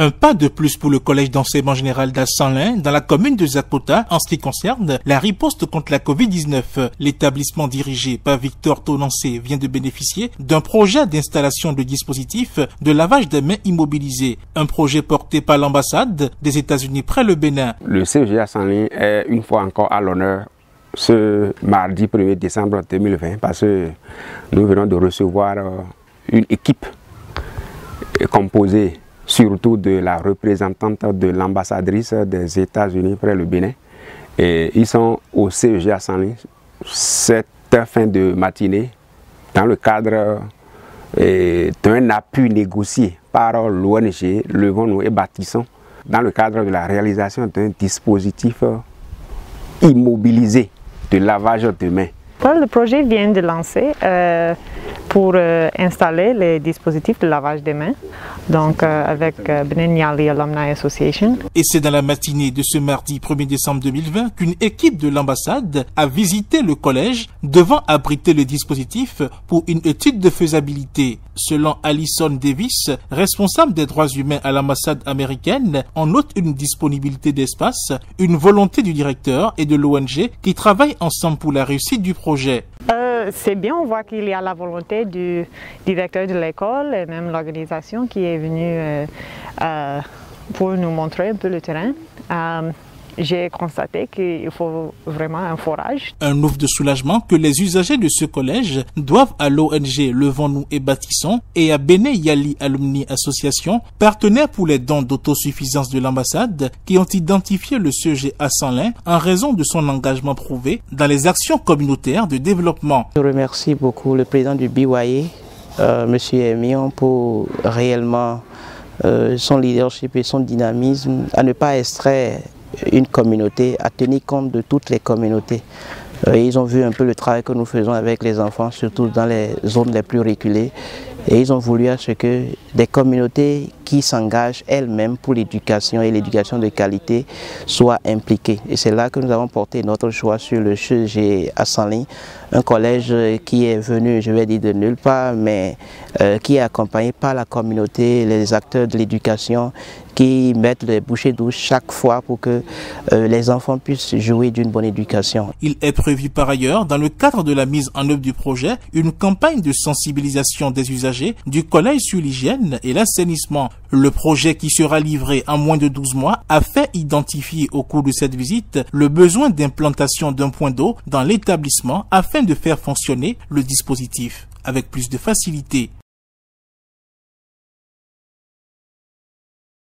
Un pas de plus pour le collège d'enseignement général d'Assanlin dans la commune de Zakota en ce qui concerne la riposte contre la Covid-19. L'établissement dirigé par Victor Tonancé vient de bénéficier d'un projet d'installation de dispositifs de lavage des mains immobilisés. Un projet porté par l'ambassade des États-Unis près le Bénin. Le CEG Assanlin est une fois encore à l'honneur ce mardi 1er décembre 2020 parce que nous venons de recevoir une équipe composée surtout de la représentante de l'ambassadrice des États-Unis près le Bénin. Et ils sont au CEG Assanlin cette fin de matinée dans le cadre d'un appui négocié par l'ONG Levons-nous et Bâtissons dans le cadre de la réalisation d'un dispositif immobilisé de lavage de mains. Le projet vient de lancer pour installer les dispositifs de lavage des mains, donc avec Benin Yali Alumni Association. Et c'est dans la matinée de ce mardi 1er décembre 2020 qu'une équipe de l'ambassade a visité le collège devant abriter le dispositif pour une étude de faisabilité. Selon Alison Davis, responsable des droits humains à l'ambassade américaine, on note une disponibilité d'espace, une volonté du directeur et de l'ONG qui travaillent ensemble pour la réussite du projet. C'est bien, on voit qu'il y a la volonté du directeur de l'école et même l'organisation qui est venue pour nous montrer un peu le terrain. J'ai constaté qu'il faut vraiment un forage. Un ouf de soulagement que les usagers de ce collège doivent à l'ONG Levons-nous et Bâtissons et à Benin Yali Alumni Association, partenaires pour les dons d'autosuffisance de l'ambassade, qui ont identifié le CEG Assanlin en raison de son engagement prouvé dans les actions communautaires de développement. Je remercie beaucoup le président du BYA, M. Emion, pour réellement son leadership et son dynamisme à ne pas extraire une communauté, à tenir compte de toutes les communautés. Ils ont vu un peu le travail que nous faisons avec les enfants, surtout dans les zones les plus reculées. Et ils ont voulu à ce que des communautés qui s'engagent elles-mêmes pour l'éducation et l'éducation de qualité soient impliquées. Et c'est là que nous avons porté notre choix sur le CEG Assanlin, un collège qui est venu, je vais dire de nulle part, mais qui est accompagné par la communauté, les acteurs de l'éducation, qui mettent les bouchées douces chaque fois pour que les enfants puissent jouir d'une bonne éducation. Il est prévu par ailleurs, dans le cadre de la mise en œuvre du projet, une campagne de sensibilisation des usagers du collège sur l'hygiène et l'assainissement. Le projet qui sera livré en moins de 12 mois a fait identifier au cours de cette visite le besoin d'implantation d'un point d'eau dans l'établissement afin de faire fonctionner le dispositif avec plus de facilité.